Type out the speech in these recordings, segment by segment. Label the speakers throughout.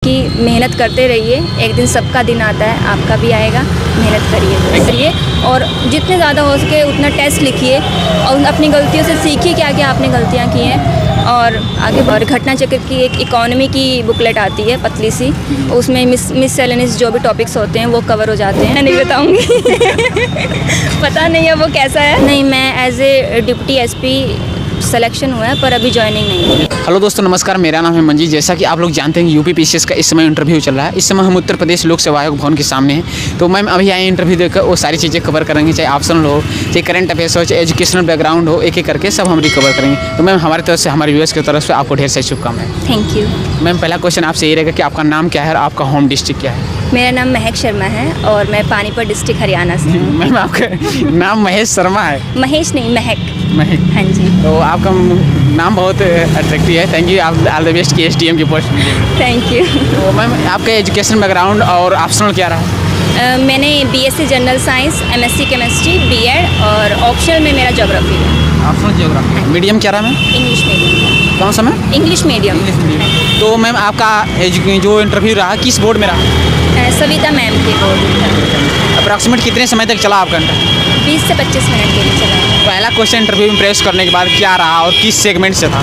Speaker 1: कि मेहनत करते रहिए, एक दिन सबका दिन आता है, आपका भी आएगा। मेहनत करिए और जितने ज़्यादा हो सके उतना टेस्ट लिखिए और अपनी गलतियों से सीखिए क्या क्या आपने गलतियाँ की हैं और आगे और घटना चक्र की एक इकोनॉमी की बुकलेट आती है पतली सी, उसमें मिससेलेनियस जो भी टॉपिक्स होते हैं वो कवर हो जाते हैं। मैं नहीं बताऊंगी पता नहीं है वो कैसा है। नहीं, मैं as a deputy SP selection हुआ है पर अभी ज्वाइनिंग नहीं है।
Speaker 2: हेलो दोस्तों, नमस्कार। मेरा नाम है मंजीत। जैसा कि आप लोग जानते हैं यूपी पीसीएस का इस समय इंटरव्यू चल रहा है। इस समय हम उत्तर प्रदेश लोक सेवा आयोग भवन के सामने हैं। तो मैम अभी आए इंटरव्यू देकर वो सारी चीज़ें कवर करेंगे, चाहे ऑप्शनल हो, चाहे करंट अफेयर्स हो, चाहे एजुकेशनल बैकग्राउंड हो, एक एक करके सब हम रिकवर करेंगे। तो मैम हमारी तरफ से, हमारे व्यूअर्स की तरफ से आपको ढेर सारी शुभकामनाएं।
Speaker 1: Thank you.
Speaker 2: मैम पहला क्वेश्चन आपसे ये रहेगा कि आपका नाम क्या है और आपका होम डिस्ट्रिक्ट क्या है?
Speaker 1: मेरा नाम महक शर्मा है और मैं पानीपत डिस्ट्रिक्ट हरियाणा से हूँ।
Speaker 2: मैम आपका नाम महेश शर्मा है?
Speaker 1: महेश नहीं, महक।
Speaker 2: महक,
Speaker 1: हाँ जी।
Speaker 2: तो आपका नाम बहुत अट्रैक्टिव है। Thank you. आप ऑल द बेस्ट की एसडीएम की पोस्ट में।
Speaker 1: Thank you.
Speaker 2: तो मैम आपका एजुकेशन बैकग्राउंड और ऑप्शनल क्या रहा?
Speaker 1: मैंने BSc general science, MSc chemistry, BEd और ऑप्शनल में मेरा ज्योग्राफी है।
Speaker 2: Optional geography. मीडियम क्या रहा मैम?
Speaker 1: English medium.
Speaker 2: कौन सा ma'am?
Speaker 1: English medium.
Speaker 2: English medium. तो मैम आपका जो इंटरव्यू रहा किस बोर्ड में रहा?
Speaker 1: सविता मैम के बोर्ड।
Speaker 2: अप्रॉक्सीमेट कितने समय तक चला आपका इंटरव्यू?
Speaker 1: 20 से 25 मिनट के लिए चला।
Speaker 2: पहला क्वेश्चन इंटरव्यू में प्रेस करने के बाद क्या रहा और किस सेगमेंट से था?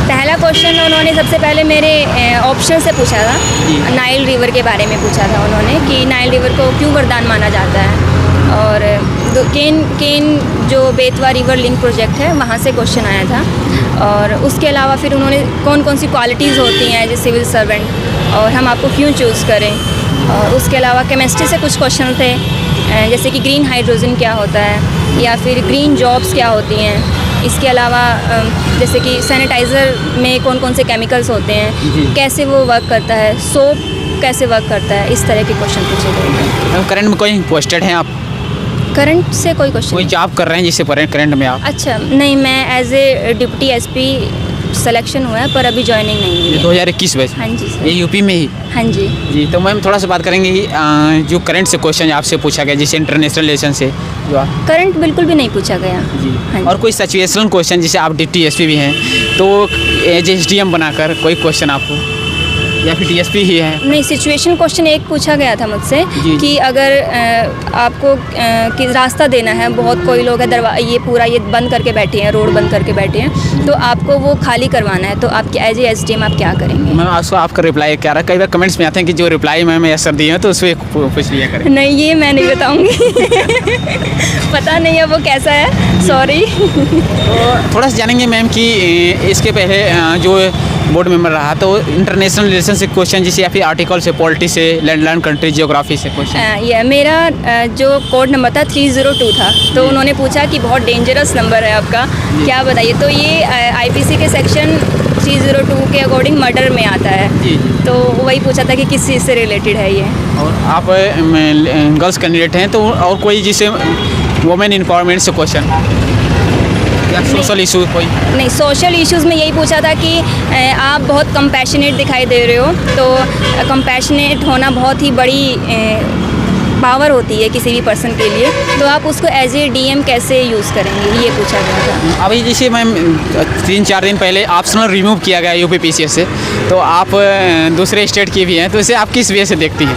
Speaker 1: पहला क्वेश्चन उन्होंने सबसे पहले मेरे ऑप्शन से पूछा था। नाइल रिवर के बारे में पूछा था उन्होंने कि नाइल रिवर को क्यों वरदान माना जाता है, और केन जो बेतवा रिवर लिंक प्रोजेक्ट है वहाँ से क्वेश्चन आया था। और उसके अलावा फिर उन्होंने कौन कौन सी क्वालिटीज़ होती हैं एज ए सिविल सर्वेंट और हम आपको क्यों चूज़ करें। और उसके अलावा केमिस्ट्री से कुछ क्वेश्चन थे, जैसे कि ग्रीन हाइड्रोजन क्या होता है या फिर ग्रीन जॉब्स क्या होती हैं। इसके अलावा जैसे कि सैनिटाइज़र में कौन कौन से केमिकल्स होते हैं, कैसे वो वर्क करता है, सोप कैसे वर्क करता है, इस तरह के क्वेश्चन पूछे गए।
Speaker 2: करंट में कोई पोस्टेड हैं आप?
Speaker 1: करंट से कोई क्वेश्चन?
Speaker 2: कोई जॉब कर रहे हैं जिससे करंट में आप?
Speaker 1: अच्छा नहीं, मैं as a deputy SP selection हुआ है पर अभी ज्वाइनिंग नहीं है।
Speaker 2: 2021 बैच?
Speaker 1: हाँ जी सर।
Speaker 2: ये यूपी में ही?
Speaker 1: हाँ जी।
Speaker 2: जी, तो मैम थोड़ा सा बात करेंगे जो करंट से क्वेश्चन आपसे पूछा गया, जैसे इंटरनेशनल रिलेशन से जो
Speaker 1: करंट बिल्कुल भी नहीं पूछा गया
Speaker 2: जी।
Speaker 1: हाँ।
Speaker 2: और कोई सिचुएशनल क्वेश्चन, जैसे आप डिप्टी एसपी भी हैं तो एज एसडीएम बनाकर कोई क्वेश्चन आपको, या फिर डीएसपी ही है?
Speaker 1: नहीं, सिचुएशन क्वेश्चन एक पूछा गया था मुझसे कि अगर आपको कि रास्ता देना है, बहुत कोई लोग है ये पूरा ये बंद करके बैठे हैं, रोड बंद करके बैठे हैं, तो आपको वो खाली करवाना है, तो आप एज ए एसडीएम आप क्या करेंगे?
Speaker 2: मैम आपका रिप्लाई क्या रहा? कई बार कमेंट्स में आते हैं कि जो रिप्लाई मैम ऐसा दिए हैं तो उस पर पूछ लिया करें।
Speaker 1: नहीं, ये मैं नहीं बताऊंगी पता नहीं है वो कैसा है, सॉरी।
Speaker 2: तो थोड़ा सा जानेंगे मैम कि इसके पहले जो बोर्ड मेंबर रहा तो इंटरनेशनल रिलेशन से क्वेश्चन, जैसे या फिर आर्टिकल से, पॉलिटी से, लैंड कंट्री, जियोग्राफी से क्वेश्चन?
Speaker 1: ये मेरा जो कोड नंबर था 302 था, तो उन्होंने पूछा कि बहुत डेंजरस नंबर है आपका, क्या बताइए। तो ये आईपीसी के सेक्शन 302 के अकॉर्डिंग मर्डर में आता है
Speaker 2: जी।
Speaker 1: तो वही पूछा था कि किस चीज़ से रिलेटेड है ये।
Speaker 2: और आप गर्ल्स कैंडिडेट हैं तो और कोई जिसे वुमेन एम्पावरमेंट से क्वेश्चन या सोशल इशू कोई?
Speaker 1: नहीं, सोशल इश्यूज़ में यही पूछा था कि आप बहुत कंपैशनेट दिखाई दे रहे हो, तो कंपैशनेट होना बहुत ही बड़ी पावर होती है किसी भी पर्सन के लिए, तो आप उसको एज ए डीएम कैसे यूज़ करेंगे, ये पूछा गया था।
Speaker 2: अभी जैसे मैम 3-4 दिन पहले ऑप्शनल रिमूव किया गया यूपी पीसीएस से, तो आप दूसरे स्टेट की भी हैं, तो इसे आप किस वे से देखती हैं?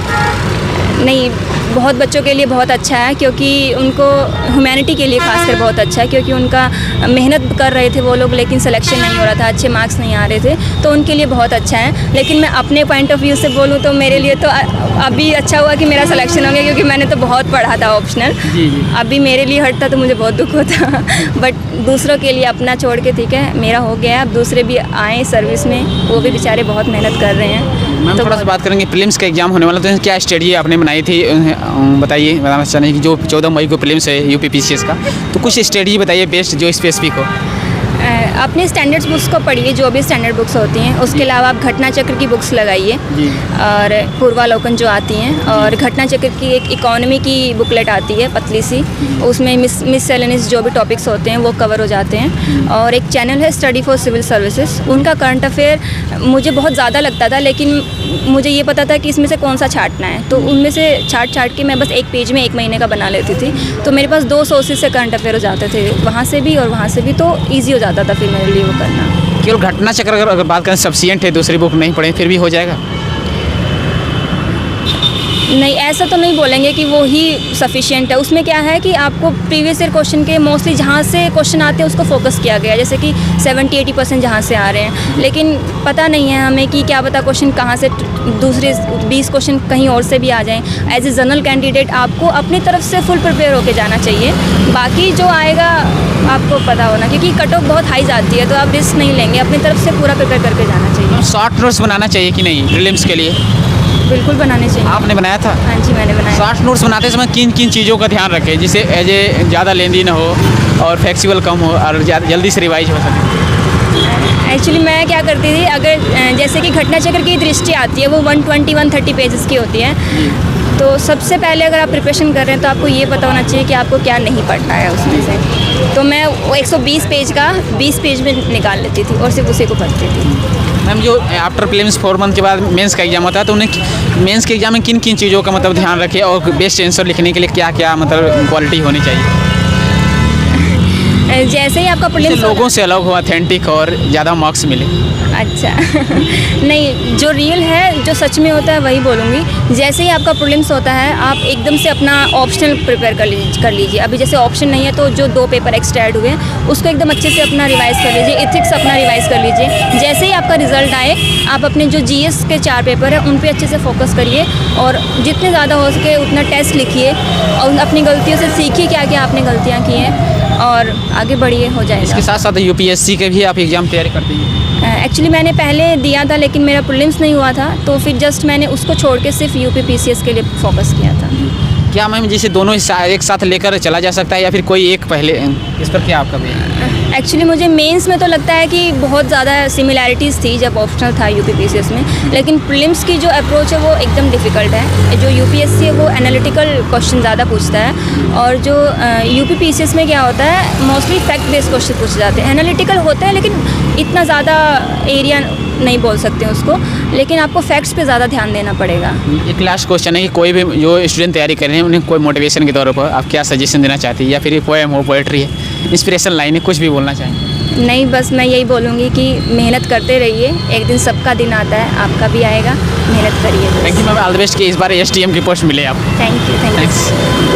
Speaker 1: नहीं, बहुत बच्चों के लिए बहुत अच्छा है, क्योंकि उनको ह्यूमैनिटी के लिए खासकर बहुत अच्छा है, क्योंकि उनका मेहनत कर रहे थे वो लोग, लेकिन सिलेक्शन नहीं हो रहा था, अच्छे मार्क्स नहीं आ रहे थे, तो उनके लिए बहुत अच्छा है। लेकिन मैं अपने पॉइंट ऑफ व्यू से बोलूँ तो मेरे लिए तो अभी अच्छा हुआ कि मेरा सिलेक्शन हो गया, क्योंकि मैंने तो बहुत पढ़ा था ऑप्शनल। अभी मेरे लिए हटता तो मुझे बहुत दुख होता बट दूसरों के लिए अपना छोड़ के ठीक है, मेरा हो गया, अब दूसरे भी आए सर्विस में, वो भी बेचारे बहुत मेहनत कर रहे हैं।
Speaker 2: मैम
Speaker 1: तो
Speaker 2: थोड़ा सा बात करेंगे, प्रीलिम्स का एग्जाम होने वाला, तो क्या स्ट्रेटजी आपने बनाई थी बताइए? बताना चाहेंगे कि जो 14 मई को प्रीलिम्स है यूपी पीसीएस का, तो कुछ स्ट्रेटजी बताइए बेस्ट जो स्पेसिफिक हो।
Speaker 1: अपने स्टैंडर्ड्स बुक्स को पढ़िए, जो भी स्टैंडर्ड बुक्स होती हैं। उसके अलावा आप घटना चक्र की बुक्स लगाइए और पूर्वालोकन जो आती हैं, और घटना चक्र की एक इकोनॉमी की बुकलेट आती है पतली सी, उसमें मिससेलेनियस जो भी टॉपिक्स होते हैं वो कवर हो जाते हैं। और एक चैनल है स्टडी फॉर सिविल सर्विसेज, उनका करंट अफेयर मुझे बहुत ज़्यादा लगता था, लेकिन मुझे ये पता था कि इसमें से कौन सा छांटना है, तो उनमें से छाट के मैं बस एक पेज में 1 महीने का बना लेती थी, तो मेरे पास 2 सोर्सेज से करंट अफेयर हो जाते थे, वहाँ से भी और वहाँ से भी, तो ईजी हो जाता था फिर मेरे लिए वो करना।
Speaker 2: केवल घटना चक्र अगर बात करें सफिशिएंट है, दूसरी बुक नहीं पढ़ें फिर भी हो जाएगा?
Speaker 1: नहीं, ऐसा तो नहीं बोलेंगे कि वो ही सफिशिएंट है। उसमें क्या है कि आपको प्रीवियस ईयर क्वेश्चन के मोस्टली जहाँ से क्वेश्चन आते हैं उसको फोकस किया गया है, जैसे कि 70-80% जहाँ से आ रहे हैं। लेकिन पता नहीं है हमें कि क्या पता क्वेश्चन कहाँ से दूसरे 20 क्वेश्चन कहीं और से भी आ जाएं। एज ए जनरल कैंडिडेट आपको अपनी तरफ से फुल प्रिपेयर होकर जाना चाहिए। बाकी जो आएगा आपको पता होना, क्योंकि कट ऑफ बहुत हाई जाती है, तो आप रिस्क नहीं लेंगे, अपनी तरफ से पूरा प्रिपेयर करके जाना चाहिए।
Speaker 2: शॉर्ट नोट्स बनाना चाहिए कि नहीं प्रीलिम्स के लिए?
Speaker 1: बिल्कुल बनाने चाहिए।
Speaker 2: आपने बनाया था?
Speaker 1: हाँ जी, मैंने बनाया।
Speaker 2: शॉर्ट नोट्स बनाते समय किन किन चीज़ों का ध्यान रखें जिससे एज ए ज़्यादा लेंदी ना हो और फ्लेक्सिबल कम हो और जल्दी से रिवाइज हो सके?
Speaker 1: एक्चुअली मैं क्या करती थी, अगर जैसे कि घटना चक्र की दृष्टि आती है वो 120-130 पेजेस की होती है, तो सबसे पहले अगर आप प्रिपरेशन कर रहे हैं तो आपको ये पता होना चाहिए कि आपको क्या नहीं पढ़ना है उसमें से। तो मैं वो 120 पेज का 20 पेज में निकाल लेती थी और सिर्फ उसी को पढ़ती थी।
Speaker 2: मैम, जो आफ्टर प्रीलिम्स 4 मंथ के बाद मेंस का एग्जाम होता है, तो उन्हें मेंस के एग्जाम में किन किन चीज़ों का मतलब ध्यान रखें और बेस्ट आंसर लिखने के लिए क्या क्या मतलब क्वालिटी होनी चाहिए?
Speaker 1: जैसे ही आपका
Speaker 2: जिससे
Speaker 1: प्रीलिम्स
Speaker 2: लोगों से अलग हो, ऑथेंटिक और ज़्यादा मार्क्स मिले।
Speaker 1: अच्छा नहीं, जो रियल है, जो सच में होता है वही बोलूँगी। जैसे ही आपका प्रीलिम्स होता है आप एकदम से अपना ऑप्शनल प्रिपेयर कर लीजिए। अभी जैसे ऑप्शन नहीं है तो जो 2 पेपर एक्स्ट्रा ऐड हुए हैं उसको एकदम अच्छे से अपना रिवाइज़ कर लीजिए। एथिक्स अपना रिवाइज़ कर लीजिए। जैसे ही आपका रिजल्ट आए आप अपने जो GS के 4 पेपर हैं उन पे अच्छे से फोकस करिए और जितने ज़्यादा हो सके उतना टेस्ट लिखिए और अपनी गलतियों से सीखिए क्या क्या आपने गलतियाँ की हैं और आगे बढ़िए, हो जाएगा।
Speaker 2: इसके साथ साथ UPSC के भी आप एग्ज़ाम तैयारी करती हैं?
Speaker 1: एक्चुअली मैंने पहले दिया था लेकिन मेरा प्रीलिम्स नहीं हुआ था, तो फिर जस्ट मैंने उसको छोड़ के सिर्फ UPPCS के लिए फोकस किया था।
Speaker 2: क्या मैम जैसे दोनों एक साथ लेकर चला जा सकता है या फिर कोई एक पहले, इस पर क्या आपका
Speaker 1: एक्चुअली मुझे मेंस में तो लगता है कि बहुत ज़्यादा सिमिलैरिटीज़ थी जब ऑप्शनल था UPPCS में, लेकिन प्रीलिम्स की जो अप्रोच है वो एकदम डिफ़िकल्ट है। जो UPSC है वो एनालिटिकल क्वेश्चन ज़्यादा पूछता है और जो UPPCS में क्या होता है मोस्टली फैक्ट बेस्ड क्वेश्चन पूछे जाते हैं। एनालिटिकल होते हैं लेकिन इतना ज़्यादा एरिया नहीं बोल सकते उसको, लेकिन आपको फैक्ट्स पे ज़्यादा ध्यान देना पड़ेगा।
Speaker 2: एक लास्ट क्वेश्चन है कि कोई भी जो स्टूडेंट तैयारी कर रहे हैं उन्हें कोई मोटिवेशन के तौर पर आप क्या सजेशन देना चाहती है, या फिर पोएम हो, पोएट्री है, इंस्पिरेशन लाइन है, कुछ भी बोलना चाहेंगे?
Speaker 1: नहीं, बस मैं यही बोलूँगी कि मेहनत करते रहिए, एक दिन सबका दिन आता है, आपका भी आएगा, मेहनत करिए।
Speaker 2: Thank you ma'am, all the best कि इस बार STM की पोस्ट मिले आप।
Speaker 1: Thank you.